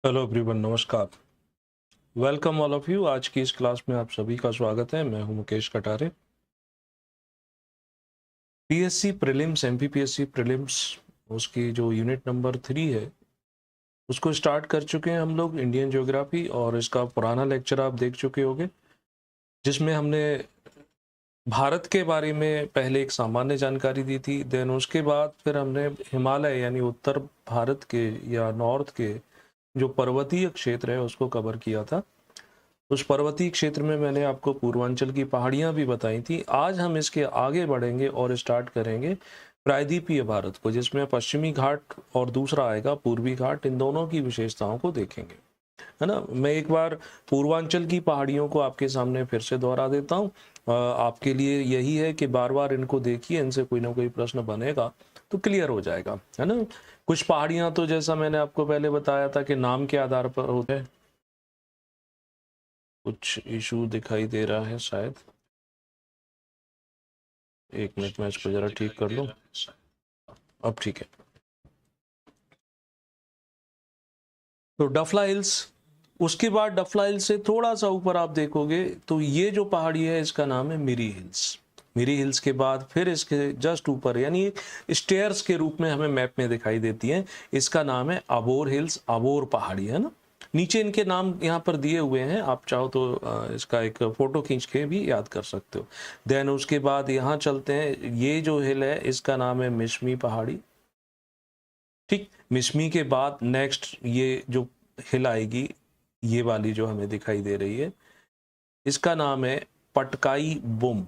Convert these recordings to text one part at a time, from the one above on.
Hello everyone, नमस्कार। Welcome all of you. आज की इस क्लास में आप सभी का स्वागत है। मैं हूं Mukesh Katare. PSC prelims, MPPSC prelims, उसकी जो यूनिट नंबर 3 है उसको स्टार्ट कर चुके हैं हम लोग, इंडियन ज्योग्राफी। और इसका पुराना लेक्चर आप देख चुके होंगे जिसमें हमने भारत के बारे में पहले एक सामान्य जानकारी दी थी। देन उसके बाद फिर हमने हिमालय यानी उत्तर भारत के या नॉर्थ के जो पर्वतीय क्षेत्र है उसको कवर किया था। उस पर्वतीय क्षेत्र में मैंने आपको पूर्वांचल की पहाड़ियां भी बताई थी। आज हम इसके आगे बढ़ेंगे और स्टार्ट करेंगे प्रायद्वीपीय भारत को, जिसमें पश्चिमी घाट और दूसरा आएगा पूर्वी घाट। इन दोनों की विशेषताओं को देखेंगे, है ना। मैं एक बार पूर्वांचल की पहाड़ियों को आपके सामने फिर से दोहरा देता हूँ। आपके लिए यही है कि बार बार इनको देखिए, इनसे कोई ना कोई प्रश्न बनेगा तो क्लियर हो जाएगा, है ना। कुछ पहाड़ियां तो जैसा मैंने आपको पहले बताया था कि नाम के आधार पर होते हैं। कुछ इशू दिखाई दे रहा है शायद, एक मिनट में इसको जरा ठीक कर लूं। अब ठीक है। तो डफला हिल्स, उसके बाद डफला हिल्स से थोड़ा सा ऊपर आप देखोगे तो ये जो पहाड़ी है इसका नाम है मिरी हिल्स। मिरी हिल्स के बाद फिर इसके जस्ट ऊपर यानी स्टेयर्स के रूप में हमें मैप में दिखाई देती है, इसका नाम है अबोर हिल्स। अबोर पहाड़ी, है ना। नीचे इनके नाम यहाँ पर दिए हुए हैं, आप चाहो तो इसका एक फोटो खींच के भी याद कर सकते हो। देन उसके बाद यहाँ चलते हैं, ये जो हिल है इसका नाम है मिश्मी पहाड़ी। ठीक, मिश्मी के बाद नेक्स्ट ये जो हिल आएगी, ये वाली जो हमें दिखाई दे रही है, इसका नाम है पटकाई बुम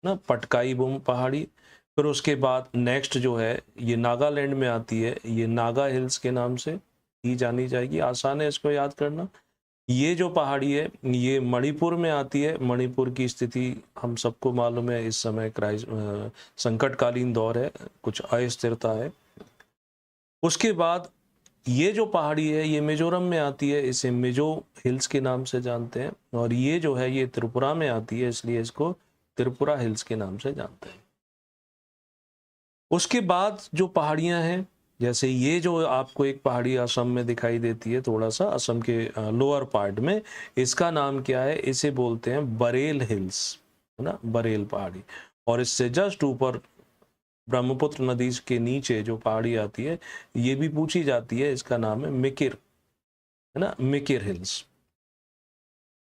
ना, पटकाई बुम पहाड़ी। फिर उसके बाद नेक्स्ट जो है ये नागालैंड में आती है, ये नागा हिल्स के नाम से ही जानी जाएगी। आसान है इसको याद करना। ये जो पहाड़ी है ये मणिपुर में आती है। मणिपुर की स्थिति हम सबको मालूम है, इस समय संकटकालीन दौर है, कुछ अस्थिरता है। उसके बाद ये जो पहाड़ी है ये मिजोरम में आती है, इसे मिजो हिल्स के नाम से जानते हैं। और ये जो है ये त्रिपुरा में आती है, इसलिए इसको त्रिपुरा हिल्स के नाम से जानते हैं। उसके बाद जो पहाड़ियां हैं, जैसे ये जो आपको एक पहाड़ी असम में दिखाई देती है, थोड़ा सा असम के लोअर पार्ट में, इसका नाम क्या है, इसे बोलते हैं बरेल हिल्स, है ना, बरेल पहाड़ी। और इससे जस्ट ऊपर ब्रह्मपुत्र नदी के नीचे जो पहाड़ी आती है ये भी पूछी जाती है, इसका नाम है मिकिर, है ना, मिकिर हिल्स।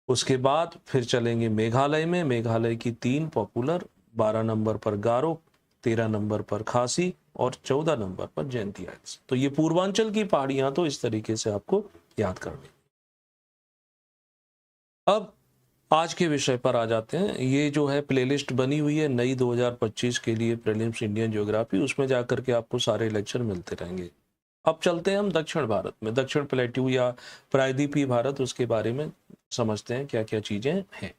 उसके बाद फिर चलेंगे मेघालय में। मेघालय की 3 पॉपुलर, 12 नंबर पर गारो, 13 नंबर पर खासी और 14 नंबर पर जयंती हिल्स। तो ये पूर्वांचल की पहाड़ियां तो इस तरीके से आपको याद करनी। अब आज के विषय पर आ जाते हैं। ये जो है प्लेलिस्ट बनी हुई है नई 2025 के लिए, प्रीलिम्स इंडियन ज्योग्राफी, उसमें जाकर के आपको सारे लेक्चर मिलते रहेंगे। अब चलते हैं हम दक्षिण भारत में, दक्षिण प्लेट्यू या प्रायद्वीपीय भारत, उसके बारे में समझते हैं क्या क्या चीजें हैं,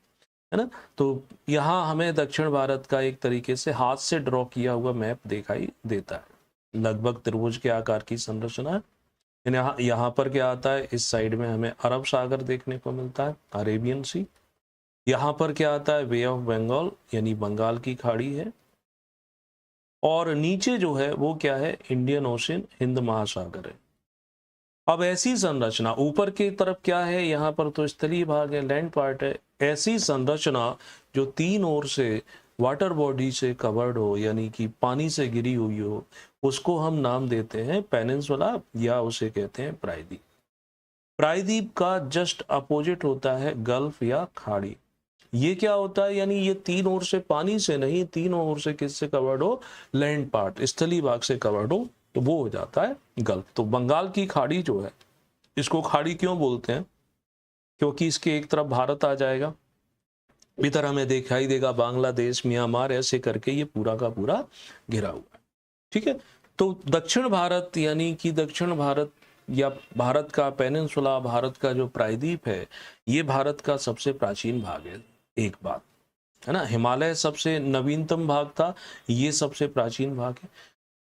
है ना। तो यहाँ हमें दक्षिण भारत का एक तरीके से हाथ से ड्रॉ किया हुआ मैप दिखाई देता है। लगभग त्रिभुज के आकार की संरचना है। यहाँ पर क्या आता है, इस साइड में हमें अरब सागर देखने को मिलता है, अरेबियन सी। यहाँ पर क्या आता है, वे ऑफ बंगाल यानी बंगाल की खाड़ी है। और नीचे जो है वो क्या है, इंडियन ओशन, हिंद महासागर है। अब ऐसी संरचना ऊपर की तरफ क्या है, यहाँ पर तो स्थलीय भाग है, लैंड पार्ट है। ऐसी संरचना जो 3 ओर से वाटर बॉडी से कवर्ड हो, यानी कि पानी से घिरी हुई हो, उसको हम नाम देते हैं पेनिनसुला या उसे कहते हैं प्रायद्वीप। प्रायद्वीप का जस्ट अपोजिट होता है गल्फ या खाड़ी। ये क्या होता है, यानी ये 3 ओर से पानी से नहीं, 3 ओर से किससे कवर्ड हो, लैंड पार्ट, स्थलीय भाग से कवर्ड हो, तो वो हो जाता है गल्फ। तो बंगाल की खाड़ी जो है, इसको खाड़ी क्यों बोलते हैं, क्योंकि इसके एक तरफ भारत आ जाएगा, इधर हमें दिखाई देगा बांग्लादेश, म्यांमार, ऐसे करके ये पूरा का पूरा घिरा हुआ है। ठीक है। तो दक्षिण भारत यानी कि दक्षिण भारत या भारत का पेनिनसुला, भारत का जो प्रायद्वीप है, ये भारत का सबसे प्राचीन भाग है। एक बात है ना, हिमालय सबसे नवीनतम भाग था, ये सबसे प्राचीन भाग है।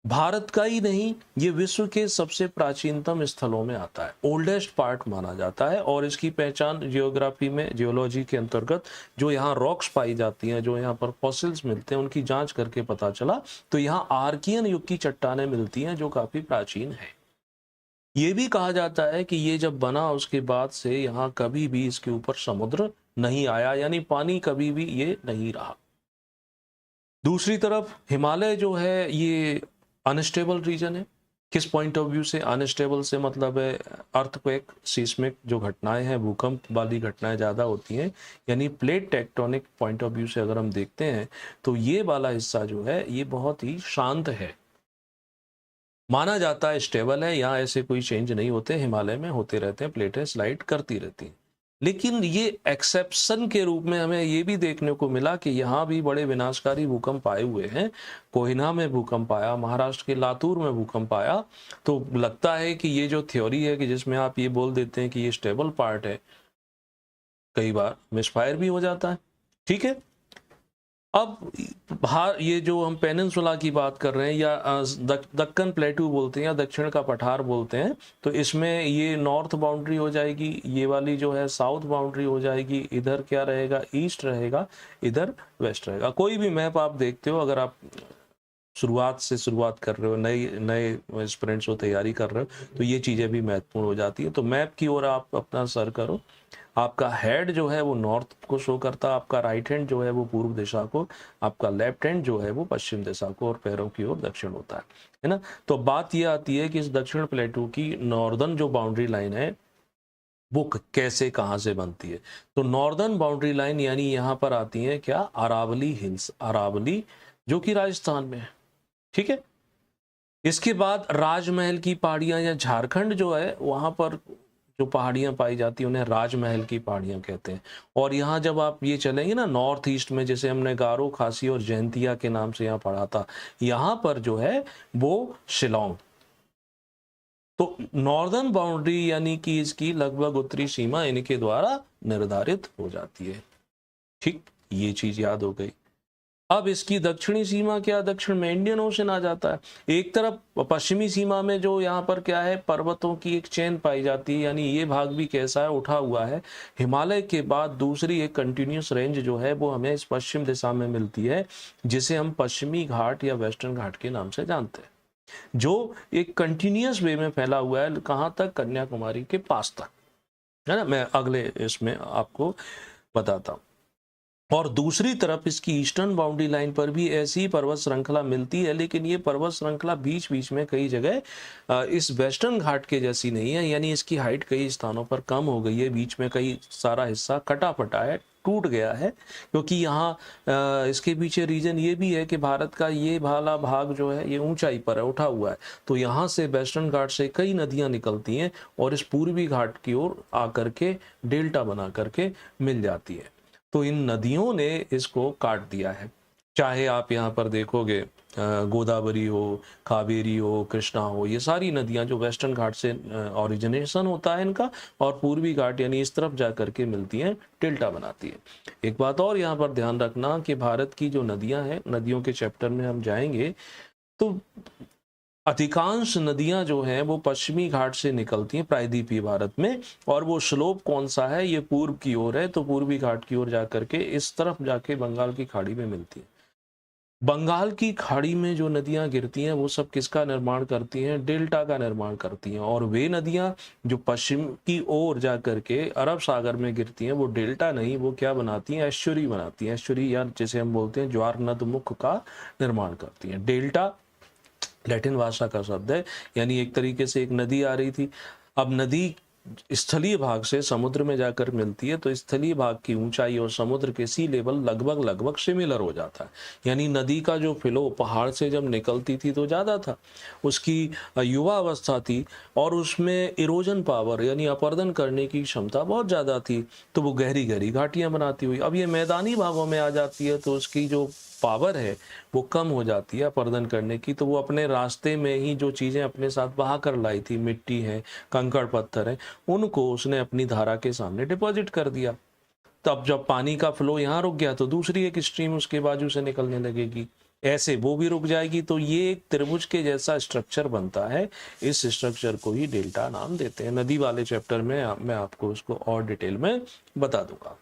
भारत का ही नहीं, ये विश्व के सबसे प्राचीनतम स्थलों में आता है, ओल्डेस्ट पार्ट माना जाता है। और इसकी पहचान जियोग्राफी में, जियोलॉजी के अंतर्गत जो यहाँ रॉक्स पाई जाती हैं, जो यहाँ पर फॉसिल्स मिलते हैं, उनकी जांच करके पता चला तो यहाँ आर्कियन युग की चट्टानें मिलती हैं जो काफी प्राचीन है। ये भी कहा जाता है कि ये जब बना उसके बाद से यहाँ कभी भी इसके ऊपर समुद्र नहीं आया, यानी पानी कभी भी ये नहीं रहा। दूसरी तरफ हिमालय जो है ये अनस्टेबल रीजन है। किस पॉइंट ऑफ व्यू से अनस्टेबल से मतलब है अर्थक्वेक, सीस्मिक जो घटनाएं हैं, भूकंप वाली घटनाएं ज़्यादा होती हैं, यानी plate tectonic point of view से अगर हम देखते हैं तो ये वाला हिस्सा जो है ये बहुत ही शांत है, माना जाता है स्टेबल है, यहाँ ऐसे कोई चेंज नहीं होते, हिमालय में होते रहते हैं, प्लेटें स्लाइड करती रहती हैं। लेकिन ये एक्सेप्शन के रूप में हमें ये भी देखने को मिला कि यहाँ भी बड़े विनाशकारी भूकंप आए हुए हैं। कोहिना में भूकंप आया, महाराष्ट्र के लातूर में भूकंप आया। तो लगता है कि ये जो थ्योरी है कि जिसमें आप ये बोल देते हैं कि ये स्टेबल पार्ट है, कई बार मिसफायर भी हो जाता है। ठीक है, अब ये जो हम पेनिनसुला की बात कर रहे हैं या दक्कन प्लेटू बोलते हैं या दक्षिण का पठार बोलते हैं, तो इसमें ये नॉर्थ बाउंड्री हो जाएगी, ये वाली जो है साउथ बाउंड्री हो जाएगी, इधर क्या रहेगा, ईस्ट रहेगा, इधर वेस्ट रहेगा। कोई भी मैप आप देखते हो, अगर आप शुरुआत कर रहे हो, नए नए स्टूडेंट्स हो, तैयारी कर रहे हो, तो ये चीज़ें भी महत्वपूर्ण हो जाती है। तो मैप की ओर आप अपना सर करो, आपका हेड जो है वो नॉर्थ को शो करता है, आपका राइट हैंड जो है वो पूर्व दिशा को, आपका लेफ्ट हैंड जो है वो पश्चिम दिशा को, और पैरों की ओर दक्षिण होता है ना। तो बात ये आती है कि इस दक्षिण प्लेटू की नॉर्दर्न जो बाउंड्री लाइन है वो कैसे, कहाँ से बनती है। तो नॉर्दर्न बाउंड्री लाइन यानी यहाँ पर आती है क्या, अरावली हिल्स, अरावली जो कि राजस्थान में है। ठीक है, इसके बाद राजमहल की पहाड़ियां या झारखंड जो है वहां पर जो पहाड़ियां पाई जाती हैं उन्हें राजमहल की पहाड़ियां कहते हैं। और यहाँ जब आप ये चलेंगे ना नॉर्थ ईस्ट में, जैसे हमने गारो, खासी और जयंतिया के नाम से यहाँ पढ़ा था, यहाँ पर जो है वो शिलोंग। तो नॉर्दर्न बाउंड्री यानी कि इसकी लगभग उत्तरी सीमा इनके द्वारा निर्धारित हो जाती है। ठीक, ये चीज याद हो गई। अब इसकी दक्षिणी सीमा क्या, दक्षिण में इंडियन ओशन आ जाता है। एक तरफ पश्चिमी सीमा में जो यहाँ पर क्या है, पर्वतों की एक चेन पाई जाती है, यानी ये भाग भी कैसा है, उठा हुआ है। हिमालय के बाद दूसरी एक कंटिन्यूस रेंज जो है वो हमें इस पश्चिम दिशा में मिलती है, जिसे हम पश्चिमी घाट या वेस्टर्न घाट के नाम से जानते हैं, जो एक कंटिन्यूस वे में फैला हुआ है। कहाँ तक, कन्याकुमारी के पास तक, है ना। मैं अगले इसमें आपको बताता हूँ। और दूसरी तरफ इसकी ईस्टर्न बाउंड्री लाइन पर भी ऐसी ही पर्वत श्रृंखला मिलती है, लेकिन ये पर्वत श्रृंखला बीच बीच में कई जगह इस वेस्टर्न घाट के जैसी नहीं है, यानी इसकी हाइट कई स्थानों पर कम हो गई है, बीच में कई सारा हिस्सा कटा फटा है, टूट गया है। क्योंकि यहाँ इसके पीछे रीजन ये भी है कि भारत का ये वाला भाग जो है ये ऊंचाई पर है, उठा हुआ है। तो यहाँ से वेस्टर्न घाट से कई नदियाँ निकलती हैं और इस पूर्वी घाट की ओर आकर के डेल्टा बना करके मिल जाती है। तो इन नदियों ने इसको काट दिया है। चाहे आप यहाँ पर देखोगे गोदावरी हो, कावेरी हो, कृष्णा हो, ये सारी नदियाँ जो वेस्टर्न घाट से ओरिजिनेशन होता है इनका, और पूर्वी घाट यानी इस तरफ जा करके मिलती हैं, डेल्टा बनाती है। एक बात और यहाँ पर ध्यान रखना कि भारत की जो नदियाँ हैं, नदियों के चैप्टर में हम जाएंगे तो अधिकांश नदियां जो हैं वो पश्चिमी घाट से निकलती हैं प्रायद्वीपीय भारत में, और वो स्लोप कौन सा है, ये पूर्व की ओर है, तो पूर्वी घाट की ओर जाकर के इस तरफ जाके बंगाल की खाड़ी में मिलती है। बंगाल की खाड़ी में जो नदियां गिरती हैं वो सब किसका निर्माण करती हैं, डेल्टा का निर्माण करती हैं। और वे नदियां जो पश्चिम की ओर जाकर के अरब सागर में गिरती हैं वो डेल्टा नहीं, वो क्या बनाती हैं, एस्चुरी बनाती हैं। एस्चुरी या जैसे हम बोलते हैं ज्वार नदमुख का निर्माण करती हैं। डेल्टा लैटिन भाषा का शब्द है, यानी एक तरीके से एक नदी आ रही थी। अब नदी स्थलीय भाग से समुद्र में जाकर मिलती है, तो स्थलीय भाग की ऊंचाई और समुद्र के सी लेवल लगभग सिमिलर हो जाता है। यानी नदी का जो फ्लो पहाड़ से जब निकलती थी तो ज़्यादा था, उसकी युवा अवस्था थी और उसमें इरोजन पावर यानी अपर्दन करने की क्षमता बहुत ज़्यादा थी, तो वो गहरी गहरी घाटियाँ बनाती हुई। अब ये मैदानी भागों में आ जाती है तो उसकी जो पावर है वो कम हो जाती है अपर्दन करने की, तो वो अपने रास्ते में ही जो चीज़ें अपने साथ बहा कर लाई थी, मिट्टी है, कंकड़ पत्थर है, उनको उसने अपनी धारा के सामने डिपॉजिट कर दिया। तब जब पानी का फ्लो यहाँ रुक गया तो दूसरी एक स्ट्रीम उसके बाजू से निकलने लगेगी, ऐसे वो भी रुक जाएगी। तो ये एक त्रिभुज के जैसा स्ट्रक्चर बनता है, इस स्ट्रक्चर को ही डेल्टा नाम देते हैं। नदी वाले चैप्टर में मैं आपको उसको और डिटेल में बता दूंगा।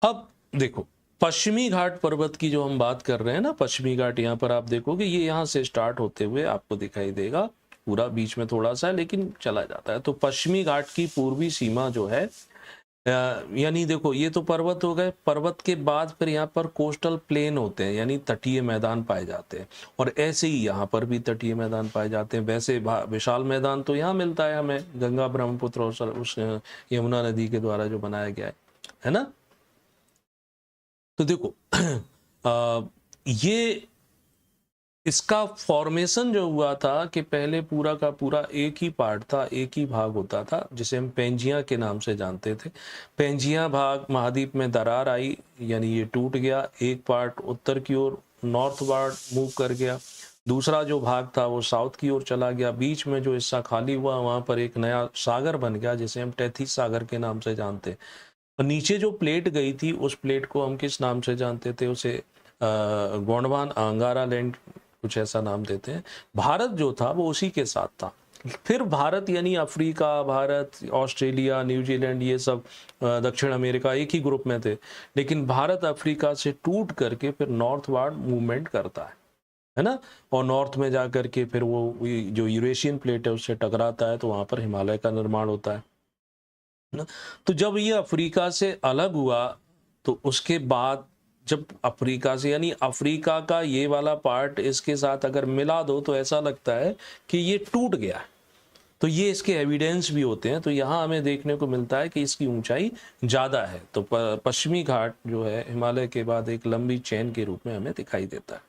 अब देखो पश्चिमी घाट पर्वत की जो हम बात कर रहे हैं ना, पश्चिमी घाट यहाँ पर आप देखोगे ये यहाँ से स्टार्ट होते हुए आपको दिखाई देगा पूरा बीच में थोड़ा सा है लेकिन चला जाता है। तो पश्चिमी घाट की पूर्वी सीमा जो है यानी देखो ये तो पर्वत हो गए, पर्वत के बाद फिर यहाँ पर कोस्टल प्लेन होते हैं यानी तटीय मैदान पाए जाते हैं, और ऐसे ही यहाँ पर भी तटीय मैदान पाए जाते हैं। वैसे विशाल मैदान तो यहाँ मिलता है हमें, गंगा ब्रह्मपुत्र और उस यमुना नदी के द्वारा जो बनाया गया है ना। तो देखो ये इसका फॉर्मेशन जो हुआ था कि पहले पूरा का पूरा एक ही पार्ट था, एक ही भाग होता था जिसे हम पेंजिया के नाम से जानते थे। पेंजिया भाग महाद्वीप में दरार आई यानी ये टूट गया, एक पार्ट उत्तर की ओर नॉर्थवर्ड मूव कर गया, दूसरा जो भाग था वो साउथ की ओर चला गया, बीच में जो हिस्सा खाली हुआ वहां पर एक नया सागर बन गया जिसे हम टेथिस सागर के नाम से जानते हैं। और नीचे जो प्लेट गई थी उस प्लेट को हम किस नाम से जानते थे, उसे गोंडवान अंगारा लैंड कुछ ऐसा नाम देते हैं। भारत जो था वो उसी के साथ था। फिर भारत यानी अफ्रीका, भारत, ऑस्ट्रेलिया, न्यूजीलैंड, ये सब दक्षिण अमेरिका एक ही ग्रुप में थे, लेकिन भारत अफ्रीका से टूट करके फिर नॉर्थवर्ड मूवमेंट करता है ना, और नॉर्थ में जा करके फिर वो जो यूरेशियन प्लेट है उससे टकराता है, तो वहां पर हिमालय का निर्माण होता है ना। तो जब ये अफ्रीका से अलग हुआ तो उसके बाद जब अफ्रीका से यानी अफ्रीका का ये वाला पार्ट इसके साथ अगर मिला दो तो ऐसा लगता है कि ये टूट गया है। तो ये इसके एविडेंस भी होते हैं। तो यहाँ हमें देखने को मिलता है कि इसकी ऊंचाई ज़्यादा है। तो पश्चिमी घाट जो है हिमालय के बाद एक लंबी चेन के रूप में हमें दिखाई देता है।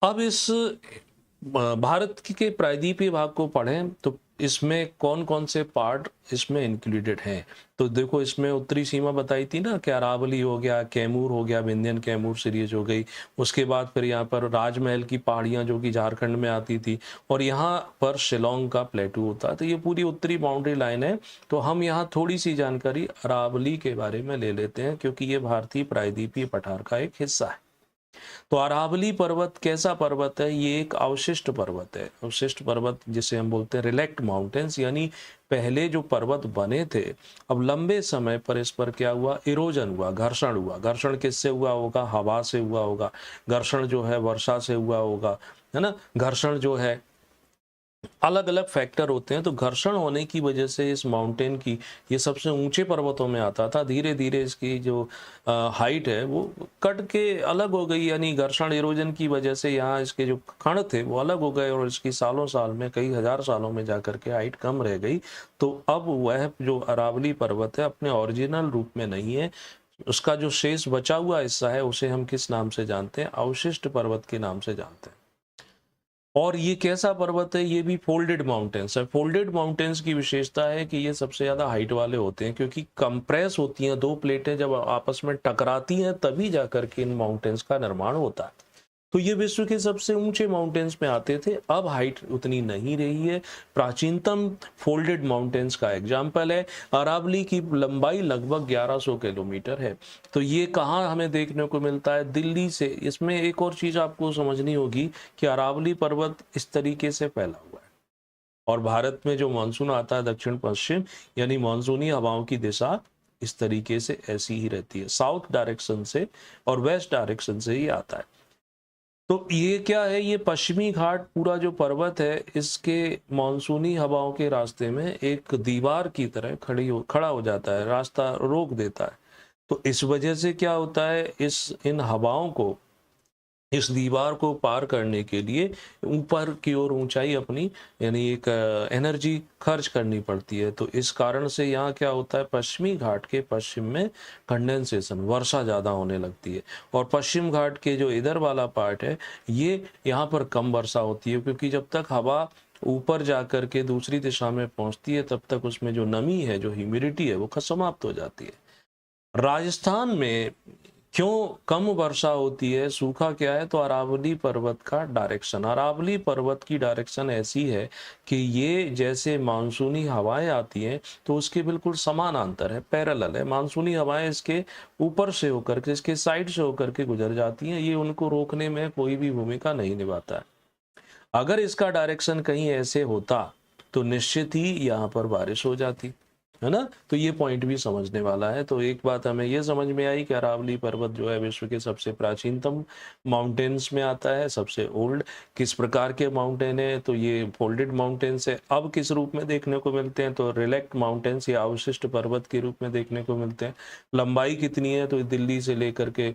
अब इस भारत के प्रायद्वीपीय भाग को पढ़ें तो इसमें कौन कौन से पार्ट इसमें इंक्लूडेड हैं। तो देखो इसमें उत्तरी सीमा बताई थी ना कि अरावली हो गया, कैमूर हो गया, विंध्यन कैमूर सीरीज हो गई। उसके बाद फिर यहाँ पर राजमहल की पहाड़ियाँ जो कि झारखंड में आती थी, और यहाँ पर शिलोंग का प्लेटू होता है। तो ये पूरी उत्तरी बाउंड्री लाइन है। तो हम यहाँ थोड़ी सी जानकारी अरावली के बारे में ले लेते हैं क्योंकि ये भारतीय प्रायद्वीपीय पठार का एक हिस्सा है। तो अरावली पर्वत कैसा पर्वत है, ये एक अवशिष्ट पर्वत है। अवशिष्ट पर्वत जिसे हम बोलते हैं रिलेक्ट माउंटेन्स, यानी पहले जो पर्वत बने थे अब लंबे समय पर इस पर क्या हुआ, इरोजन हुआ, घर्षण हुआ। घर्षण किससे हुआ होगा, हवा से हुआ होगा। घर्षण जो है वर्षा से हुआ होगा, है ना। घर्षण जो है अलग अलग फैक्टर होते हैं। तो घर्षण होने की वजह से इस माउंटेन की, ये सबसे ऊंचे पर्वतों में आता था, धीरे धीरे इसकी जो हाइट है वो कट के अलग हो गई। यानी घर्षण इरोजन की वजह से यहाँ इसके जो कण थे वो अलग हो गए और इसकी सालों साल में, कई हजार सालों में जाकर के हाइट कम रह गई। तो अब वह जो अरावली पर्वत है अपने ओरिजिनल रूप में नहीं है। उसका जो शेष बचा हुआ हिस्सा है उसे हम किस नाम से जानते हैं, अवशिष्ट पर्वत के नाम से जानते हैं। और ये कैसा पर्वत है, ये भी फोल्डेड माउंटेन्स है। फोल्डेड माउंटेन्स की विशेषता है कि ये सबसे ज्यादा हाइट वाले होते हैं क्योंकि कंप्रेस होती हैं दो प्लेटें, जब आपस में टकराती हैं तभी जाकर के इन माउंटेन्स का निर्माण होता है। तो ये विश्व के सबसे ऊंचे माउंटेन्स में आते थे, अब हाइट उतनी नहीं रही है। प्राचीनतम फोल्डेड माउंटेन्स का एग्जाम्पल है अरावली की लंबाई लगभग 1100 किलोमीटर है। तो ये कहाँ हमें देखने को मिलता है, दिल्ली से। इसमें एक और चीज आपको समझनी होगी कि अरावली पर्वत इस तरीके से फैला हुआ है और भारत में जो मानसून आता है दक्षिण पश्चिम यानी मानसूनी हवाओं की दिशा इस तरीके से ऐसी ही रहती है, साउथ डायरेक्शन से और वेस्ट डायरेक्शन से ही आता है। तो ये क्या है, ये पश्चिमी घाट पूरा जो पर्वत है इसके मानसूनी हवाओं के रास्ते में एक दीवार की तरह खड़ा हो जाता है, रास्ता रोक देता है। तो इस वजह से क्या होता है, इन हवाओं को, इस दीवार को पार करने के लिए ऊपर की ओर ऊंचाई अपनी यानी एक एनर्जी खर्च करनी पड़ती है। तो इस कारण से यहाँ क्या होता है, पश्चिमी घाट के पश्चिम में कंडेंसेशन, वर्षा ज़्यादा होने लगती है। और पश्चिम घाट के जो इधर वाला पार्ट है ये यहाँ पर कम वर्षा होती है क्योंकि जब तक हवा ऊपर जाकर के दूसरी दिशा में पहुँचती है तब तक उसमें जो नमी है, जो ह्यूमिडिटी है, वो समाप्त हो जाती है। राजस्थान में क्यों कम वर्षा होती है, सूखा क्या है, तो अरावली पर्वत का डायरेक्शन, अरावली पर्वत की डायरेक्शन ऐसी है कि ये जैसे मानसूनी हवाएं आती हैं तो उसके बिल्कुल समानांतर है, पैरेलल है। मानसूनी हवाएं इसके ऊपर से होकर के, इसके साइड से होकर के गुजर जाती हैं, ये उनको रोकने में कोई भी भूमिका नहीं निभाता है। अगर इसका डायरेक्शन कहीं ऐसे होता तो निश्चित ही यहाँ पर बारिश हो जाती। है ना। तो ये पॉइंट भी समझने वाला है। तो एक बात हमें ये समझ में आई कि अरावली पर्वत जो है विश्व के सबसे प्राचीनतम माउंटेन्स में आता है, सबसे ओल्ड। किस प्रकार के माउंटेन है, तो ये फोल्डेड माउंटेन्स है। अब किस रूप में देखने को मिलते हैं, तो रिलेक्ट माउंटेन्स या अवशिष्ट पर्वत के रूप में देखने को मिलते हैं। लंबाई कितनी है, तो दिल्ली से लेकर के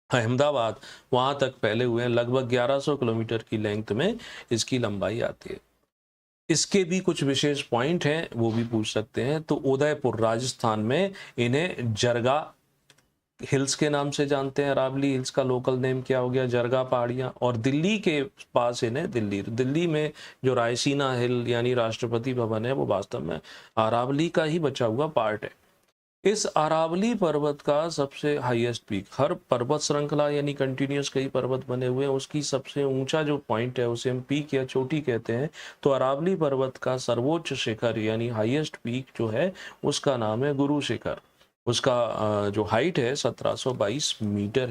अहमदाबाद वहां तक फैले हुए हैं। लगभग 1100 किलोमीटर की लेंथ में इसकी लंबाई आती है। इसके भी कुछ विशेष पॉइंट हैं, वो भी पूछ सकते हैं। तो उदयपुर राजस्थान में इन्हें जरगा हिल्स के नाम से जानते हैं। अरावली हिल्स का लोकल नेम क्या हो गया, जरगा पहाड़ियां। और दिल्ली के पास इन्हें दिल्ली में जो रायसीना हिल यानी राष्ट्रपति भवन है, वो वास्तव में अरावली का ही बचा हुआ पार्ट है। इस अरावली पर्वत का सबसे हाईएस्ट पीक, हर पर्वत श्रृंखला यानी कंटिन्यूस कई पर्वत बने हुए हैं, उसकी सबसे ऊंचा जो पॉइंट है उसे हम पीक या चोटी कहते हैं। तो अरावली पर्वत का सर्वोच्च शिखर यानी हाईएस्ट पीक जो है उसका नाम है गुरु शिखर। उसका जो हाइट है 1722 मीटर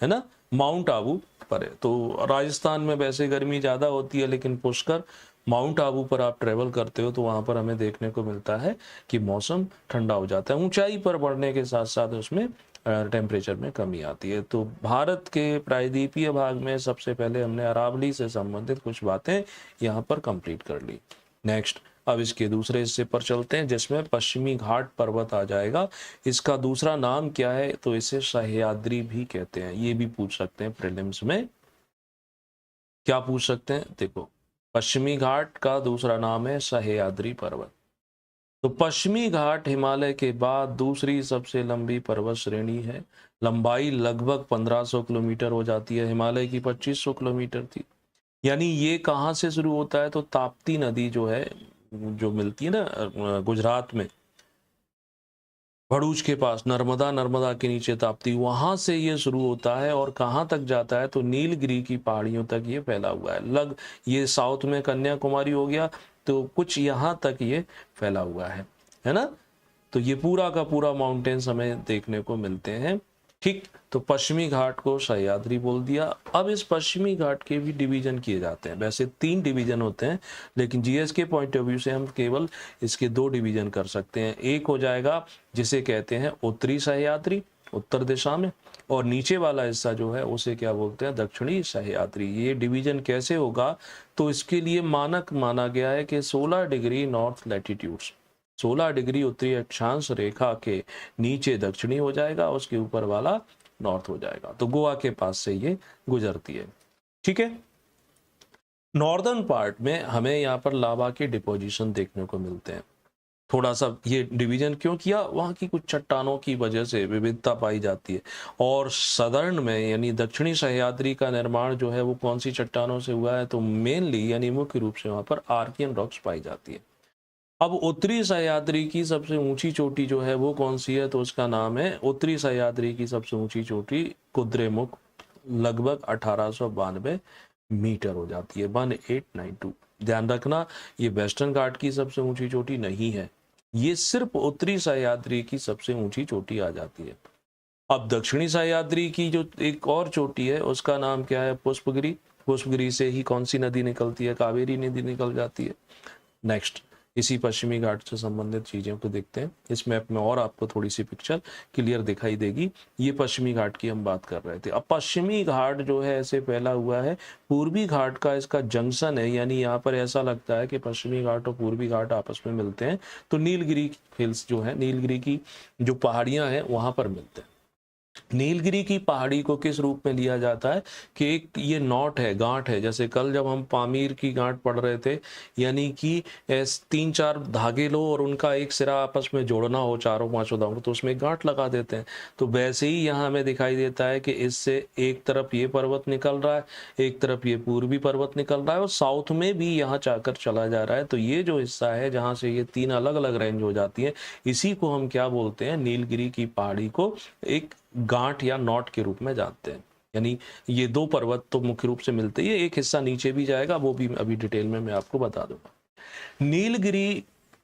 है ना। माउंट आबू पर है। तो राजस्थान में वैसे गर्मी ज़्यादा होती है, लेकिन पुष्कर माउंट आबू पर आप ट्रेवल करते हो तो वहाँ पर हमें देखने को मिलता है कि मौसम ठंडा हो जाता है। ऊंचाई पर बढ़ने के साथ साथ उसमें टेम्परेचर में कमी आती है। तो भारत के प्रायद्वीपीय भाग में सबसे पहले हमने अरावली से संबंधित कुछ बातें यहाँ पर कंप्लीट कर ली। नेक्स्ट, अब इसके दूसरे हिस्से पर चलते हैं जिसमें पश्चिमी घाट पर्वत आ जाएगा। इसका दूसरा नाम क्या है, तो इसे सह्याद्री भी कहते हैं। ये भी पूछ सकते हैं प्रीलिम्स में। क्या पूछ सकते हैं, देखो पश्चिमी घाट का दूसरा नाम है सह्याद्री पर्वत। तो पश्चिमी घाट हिमालय के बाद दूसरी सबसे लंबी पर्वत श्रेणी है। लंबाई लगभग 1500 किलोमीटर हो जाती है। हिमालय की 2500 किलोमीटर थी। यानी ये कहाँ से शुरू होता है, तो ताप्ती नदी जो है, जो मिलती है ना गुजरात में, भरूच के पास नर्मदा के नीचे ताप्ती, वहां से ये शुरू होता है और कहाँ तक जाता है, तो नीलगिरी की पहाड़ियों तक ये फैला हुआ है। ये साउथ में कन्याकुमारी हो गया, तो कुछ यहाँ तक ये फैला हुआ है ना। तो ये पूरा का पूरा माउंटेन्स हमें देखने को मिलते हैं। ठीक, तो पश्चिमी घाट को सह्याद्री बोल दिया। अब इस पश्चिमी घाट के भी डिवीजन किए जाते हैं। वैसे 3 डिवीजन होते हैं, लेकिन जीएस के पॉइंट ऑफ व्यू से हम केवल इसके 2 डिवीजन कर सकते हैं। एक हो जाएगा जिसे कहते हैं उत्तरी सह्याद्री, उत्तर दिशा में, और नीचे वाला हिस्सा जो है उसे क्या बोलते हैं, दक्षिणी सह्याद्री। ये डिवीजन कैसे होगा, तो इसके लिए मानक माना गया है कि 16 डिग्री नॉर्थ लैटिट्यूड्स, 16 डिग्री उत्तरी अक्षांश रेखा के नीचे दक्षिणी हो जाएगा, उसके ऊपर वाला नॉर्थ हो जाएगा। तो गोवा के पास से ये गुजरती है। ठीक है। नॉर्दर्न पार्ट में हमें यहाँ पर लावा के डिपोजिशन देखने को मिलते हैं। थोड़ा सा ये डिवीजन क्यों किया, वहाँ की कुछ चट्टानों की वजह से विविधता पाई जाती है। और सदर्न में यानी दक्षिणी सह्याद्री का निर्माण जो है वो कौन सी चट्टानों से हुआ है, तो मेनली यानी मुख्य रूप से वहाँ पर आर्कियन रॉक्स पाई जाती है। अब उत्तरी सह्याद्री की सबसे ऊंची चोटी जो है वो कौन सी है, तो उसका नाम है, उत्तरी सह्याद्री की सबसे ऊंची चोटी कुद्रेमुख, लगभग 1892 मीटर हो जाती है, 1892। ध्यान रखना, ये वेस्टर्न घाट की सबसे ऊंची चोटी नहीं है, ये सिर्फ उत्तरी सह्याद्री की सबसे ऊंची चोटी आ जाती है। अब दक्षिणी सह्याद्री की जो एक और चोटी है उसका नाम क्या है, पुष्पगिरी। पुष्पगिरी से ही कौन सी नदी निकलती है, कावेरी नदी निकल जाती है। नेक्स्ट, इसी पश्चिमी घाट से संबंधित चीज़ों को देखते हैं। इस मैप में और आपको थोड़ी सी पिक्चर क्लियर दिखाई देगी। ये पश्चिमी घाट की हम बात कर रहे थे। अब पश्चिमी घाट जो है ऐसे फैला हुआ है, पूर्वी घाट का इसका जंक्शन है, यानी यहाँ पर ऐसा लगता है कि पश्चिमी घाट और पूर्वी घाट आपस में मिलते हैं। तो नीलगिरी हिल्स जो है, नीलगिरी की जो पहाड़ियाँ हैं वहाँ पर मिलते हैं। नीलगिरी की पहाड़ी को किस रूप में लिया जाता है कि एक ये नॉट है, गांठ है। जैसे कल जब हम पामीर की गांठ पढ़ रहे थे, यानी कि 3-4 धागे लो और उनका एक सिरा आपस में जोड़ना हो, चारों पांचों धागों, तो उसमें गांठ लगा देते हैं। तो वैसे ही यहाँ हमें दिखाई देता है कि इससे एक तरफ ये पर्वत निकल रहा है, एक तरफ ये पूर्वी पर्वत निकल रहा है, और साउथ में भी यहाँ जाकर चला जा रहा है। तो ये जो हिस्सा है जहाँ से ये 3 अलग अलग रेंज हो जाती है, इसी को हम क्या बोलते हैं, नीलगिरी की पहाड़ी को एक गांठ या नॉट के रूप में जानते हैं। यानी ये 2 पर्वत तो मुख्य रूप से मिलते ही है, एक हिस्सा नीचे भी जाएगा, वो भी अभी डिटेल में मैं आपको बता दूंगा। नीलगिरी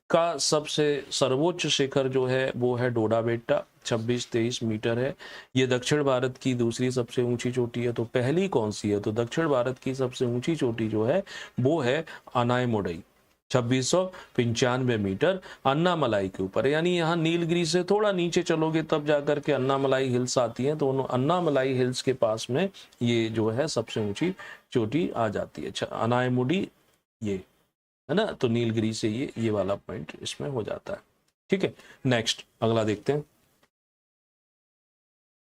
का सबसे सर्वोच्च शिखर जो है वो है डोडा बेट्टा, 26-23 मीटर है। ये दक्षिण भारत की दूसरी सबसे ऊंची चोटी है। तो पहली कौन सी है, तो दक्षिण भारत की सबसे ऊंची चोटी जो है वो है अनायमुडई, 2695 मीटर अन्नामलाई के ऊपर। यानी यहाँ नीलगिरी से थोड़ा नीचे चलोगे तब जाकर के अन्नामलाई हिल्स आती हैं, तो उन अन्नामलाई हिल्स के पास में ये जो है सबसे ऊंची चोटी आ जाती है। अच्छा, अनायमुडी ये है ना, तो नीलगिरी से ये वाला पॉइंट इसमें हो जाता है। ठीक है, नेक्स्ट अगला देखते हैं।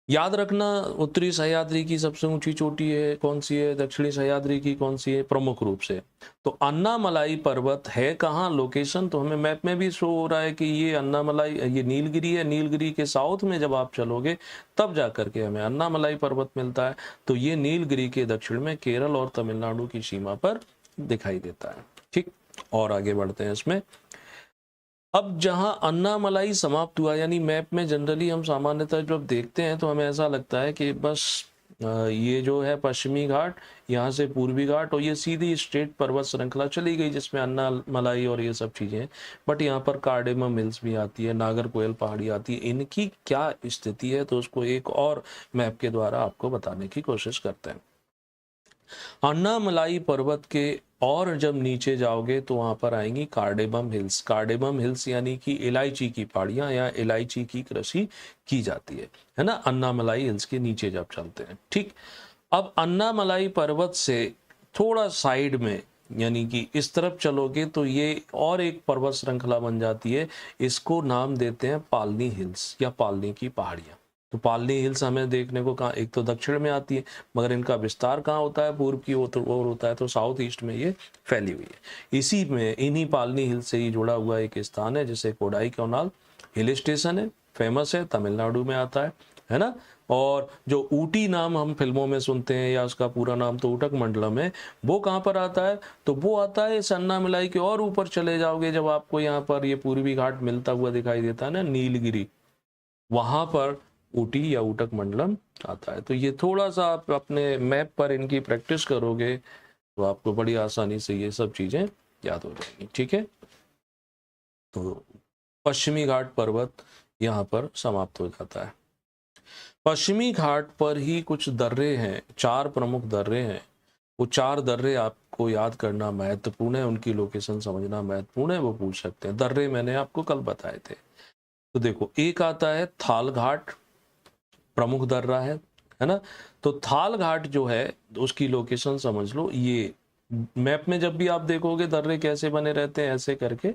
याद रखना, उत्तरी सह्याद्री की सबसे ऊंची चोटी है कौन सी है, दक्षिणी सह्याद्री की कौन सी है, प्रमुख रूप से तो अन्नामलाई पर्वत है कहाँ, लोकेशन तो हमें मैप में भी शो हो रहा है कि ये अन्नामलाई, ये नीलगिरी है। नीलगिरी के साउथ में जब आप चलोगे तब जाकर के हमें अन्नामलाई पर्वत मिलता है। तो ये नीलगिरी के दक्षिण में केरल और तमिलनाडु की सीमा पर दिखाई देता है। ठीक, और आगे बढ़ते हैं इसमें। अब जहां अन्नामलाई समाप्त हुआ, यानी मैप में जनरली हम सामान्यतः जब देखते हैं तो हमें ऐसा लगता है कि बस ये जो है पश्चिमी घाट, यहाँ से पूर्वी घाट, और ये सीधी स्ट्रेट पर्वत श्रृंखला चली गई जिसमें अन्नामलाई और ये सब चीजें हैं। बट यहाँ पर कार्डेमम हिल्स भी आती है, नागरकोयल पहाड़ी आती है। इनकी क्या स्थिति है तो उसको एक और मैप के द्वारा आपको बताने की कोशिश करते हैं। अन्नामलाई पर्वत के और जब नीचे जाओगे तो वहां पर आएंगी कार्डेमम हिल्स। कार्डेमम हिल्स यानी कि इलायची की पहाड़ियां या इलायची की कृषि की जाती है ना, अन्नामलाई हिल्स के नीचे जब चलते हैं। ठीक, अब अन्नामलाई पर्वत से थोड़ा साइड में यानी कि इस तरफ चलोगे तो ये और एक पर्वत श्रृंखला बन जाती है। इसको नाम देते हैं पालनी हिल्स या पालनी की पहाड़ियां। तो पालनी हिल्स हमें देखने को कहाँ, एक तो दक्षिण में आती है मगर इनका विस्तार कहाँ होता है, पूर्व की ओर होता है, तो साउथ ईस्ट में ये फैली हुई है। इसी में इन्हीं पालनी हिल्स से ही जुड़ा हुआ एक स्थान है जिसे कोडाई कैनाल हिल स्टेशन है, फेमस है, तमिलनाडु में आता है ना। और जो ऊटी नाम हम फिल्मों में सुनते हैं या उसका पूरा नाम तो ऊटक मंडलम है, वो कहाँ पर आता है, तो वो आता है इस अन्नामलाई के और ऊपर चले जाओगे जब आपको यहाँ पर ये पूर्वी घाट मिलता हुआ दिखाई देता है ना, नीलगिरी, वहां पर ऊटी या ऊटक मंडलम आता है। तो ये थोड़ा सा आप अपने मैप पर इनकी प्रैक्टिस करोगे तो आपको बड़ी आसानी से ये सब चीजें याद हो जाएंगी। ठीक है, तो पश्चिमी घाट पर्वत यहाँ पर समाप्त हो जाता है। पश्चिमी घाट पर ही कुछ दर्रे हैं, 4 प्रमुख दर्रे हैं। वो 4 दर्रे आपको याद करना महत्वपूर्ण है, उनकी लोकेशन समझना महत्वपूर्ण है, वो पूछ सकते हैं। दर्रे मैंने आपको कल बताए थे। तो देखो, एक आता है थाल घाट, प्रमुख दर्रा है ना। तो थाल घाट जो है उसकी लोकेशन समझ लो। ये मैप में जब भी आप देखोगे दर्रे कैसे बने रहते हैं, ऐसे करके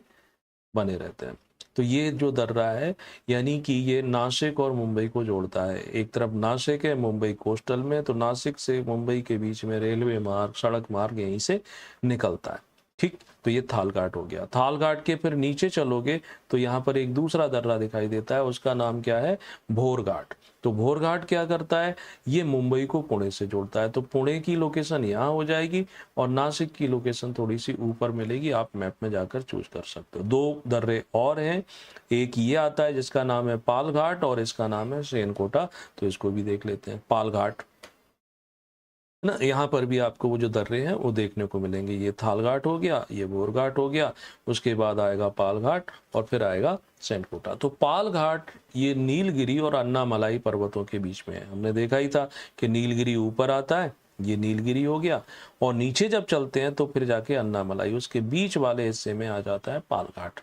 बने रहते हैं। तो ये जो दर्रा है यानी कि ये नासिक और मुंबई को जोड़ता है। एक तरफ नासिक है, मुंबई कोस्टल में, तो नासिक से मुंबई के बीच में रेलवे मार्ग, सड़क मार्ग यहीं से निकलता है। ठीक, तो ये थाल घाट हो गया। थाल घाट के फिर नीचे चलोगे तो यहाँ पर एक दूसरा दर्रा दिखाई देता है, उसका नाम क्या है, भोर घाट। तो भोर घाट क्या करता है, ये मुंबई को पुणे से जोड़ता है। तो पुणे की लोकेशन यहाँ हो जाएगी और नासिक की लोकेशन थोड़ी सी ऊपर मिलेगी, आप मैप में जाकर चूज कर सकते हो। 2 दर्रे और हैं, एक ये आता है जिसका नाम है पाल घाट और इसका नाम है सेनकोटा। तो इसको भी देख लेते हैं। पाल घाट ना, यहाँ पर भी आपको वो जो दर्रे हैं वो देखने को मिलेंगे। ये थाल घाट हो गया, ये भोर घाट हो गया, उसके बाद आएगा पाल घाट और फिर आएगा सेनकोटा। तो पाल घाट ये नीलगिरी और अन्नामलाई पर्वतों के बीच में है। हमने देखा ही था कि नीलगिरी ऊपर आता है, ये नीलगिरी हो गया, और नीचे जब चलते हैं तो फिर जाके अन्नामलाई, उसके बीच वाले हिस्से में आ जाता है पाल घाट।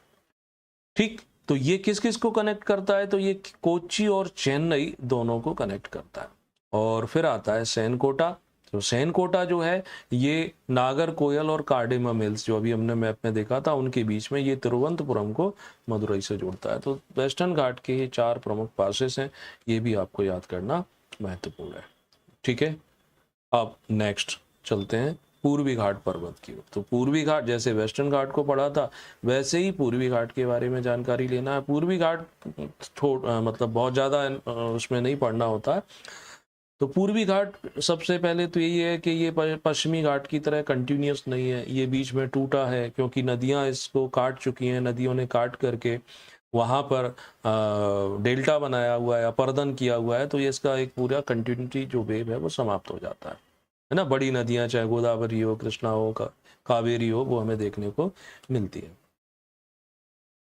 ठीक, तो ये किस किस को कनेक्ट करता है, तो ये कोच्चि और चेन्नई दोनों को कनेक्ट करता है। और फिर आता है सेनकोटा। तो सेनकोटा जो है ये नागरकोयल और कार्डेमम हिल्स जो अभी हमने मैप में देखा था उनके बीच में, ये तिरुवनंतपुरम को मदुरई से जोड़ता है। तो वेस्टर्न घाट के ये 4 प्रमुख पासेस हैं, ये भी आपको याद करना महत्वपूर्ण है। ठीक है, अब नेक्स्ट चलते हैं पूर्वी घाट पर्वत की ओर। तो पूर्वी घाट, जैसे वेस्टर्न घाट को पढ़ा था वैसे ही पूर्वी घाट के बारे में जानकारी लेना है। पूर्वी घाट मतलब बहुत ज़्यादा उसमें नहीं पढ़ना होता है। तो पूर्वी घाट सबसे पहले तो यही है कि ये पश्चिमी घाट की तरह कंटिन्यूस नहीं है, ये बीच में टूटा है क्योंकि नदियां इसको काट चुकी हैं। नदियों ने काट करके वहाँ पर डेल्टा बनाया हुआ है, अपर्दन किया हुआ है। तो ये इसका एक पूरा कंटिन्यूटी जो वेव है वो समाप्त हो जाता है ना। बड़ी नदियां चाहे गोदावरी हो, कृष्णा हो, कावेरी हो, वो हमें देखने को मिलती है।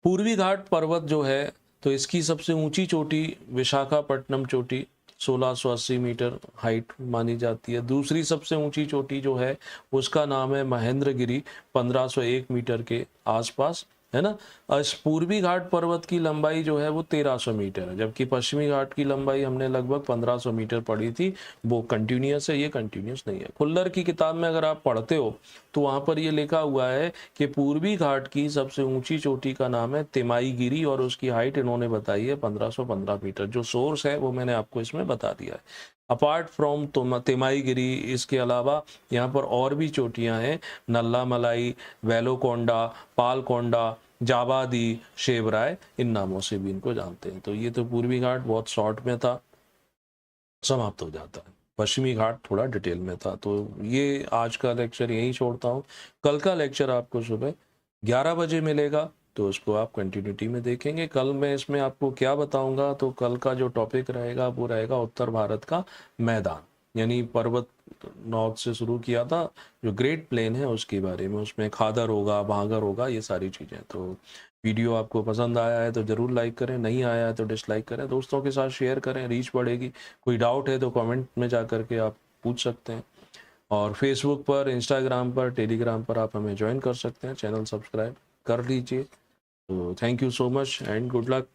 पूर्वी घाट पर्वत जो है तो इसकी सबसे ऊंची चोटी विशाखापट्टनम चोटी 1680 मीटर हाइट मानी जाती है। दूसरी सबसे ऊंची चोटी जो है उसका नाम है महेंद्रगिरी, 1501 मीटर के आसपास, है ना। इस पूर्वी घाट पर्वत की लंबाई जो है वो 1300 मीटर है, जबकि पश्चिमी घाट की लंबाई हमने लगभग 1500 मीटर पढ़ी थी। वो कंटिन्यूस है, ये कंटिन्यूस नहीं है। खुल्लर की किताब में अगर आप पढ़ते हो तो वहां पर ये लिखा हुआ है कि पूर्वी घाट की सबसे ऊंची चोटी का नाम है तिमाईगिरी और उसकी हाइट इन्होंने बताई है 1515 मीटर। जो सोर्स है वो मैंने आपको इसमें बता दिया है। अपार्ट फ्रॉम तिमाईगिरी, इसके अलावा यहाँ पर और भी चोटियाँ हैं, नल्ला मलाई, वेलोकोंडा, पालकोंडा, जाबादी, शेवराय, इन नामों से भी इनको जानते हैं। तो ये तो पूर्वी घाट बहुत शॉर्ट में था, समाप्त हो जाता है। पश्चिमी घाट थोड़ा डिटेल में था। तो ये आज का लेक्चर यहीं छोड़ता हूँ। कल का लेक्चर आपको सुबह 11 बजे मिलेगा, तो उसको आप कंटिन्यूटी में देखेंगे। कल मैं इसमें आपको क्या बताऊंगा, तो कल का जो टॉपिक रहेगा वो रहेगा उत्तर भारत का मैदान, यानी पर्वत नॉर्थ से शुरू किया था, जो ग्रेट प्लेन है उसके बारे में। उसमें खादर होगा, भांगर होगा, ये सारी चीज़ें। तो वीडियो आपको पसंद आया है तो ज़रूर लाइक करें, नहीं आया है तो डिसलाइक करें, दोस्तों के साथ शेयर करें, रीच बढ़ेगी। कोई डाउट है तो कमेंट में जा करके आप पूछ सकते हैं। और फेसबुक पर, इंस्टाग्राम पर, टेलीग्राम पर आप हमें ज्वाइन कर सकते हैं। चैनल सब्सक्राइब कर लीजिए। तो thank you so much and good luck.